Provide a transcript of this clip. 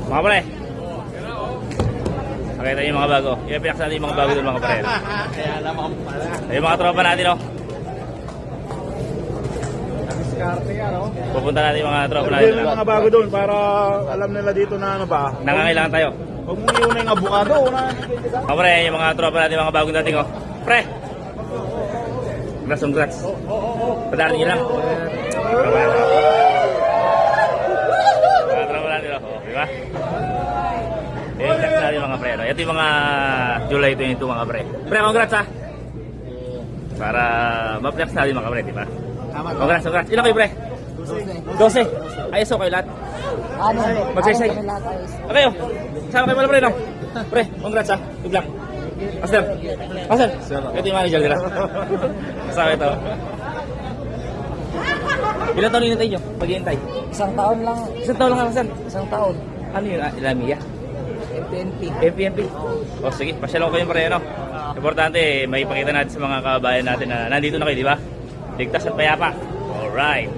Mga pre. Nakita yung mga bago. I-flex natin yung mga bago doon mga pre. Kaya naman pala. Yung mga tropa natin, oh. Diskarte yan, no? Pupunta natin yung mga tropa natin. Bigyan ng mga bago doon para alam nila dito na ano ba. Nangangailangan tayo. Huwag mong iuna yung abukado. Mga pre, yung mga tropa natin, mga bagong dating, oh. Pre! Congrats. Padaran nyo lang. Mga tropa natin, oh. Diba? I-flex natin mga pre. No? Ito yung mga July 22 mga pre. Pre, congrats ha! Para ma-flex natin mga pre, diba? Congrats. Ilan kayo pre? 12. Ayos kayo lahat. Magsaysay. Okay, oh. Sama kayo pala pre, no? Pre, congrats ha. Good luck. Master. Ito yung manager nila. Kasama ito. Ilan taon hinintay nyo? Pag-hintay? Isang taon lang. Isang taon lang Master. Isang taon. Ano yun? Ilamiya? FNP. FPMP. O sige, pasyalaw kayo pre, no? Importante, may ipakita natin sa mga kababayan natin na nandito na kayo, di ba? Ligtas at payapa. Alright.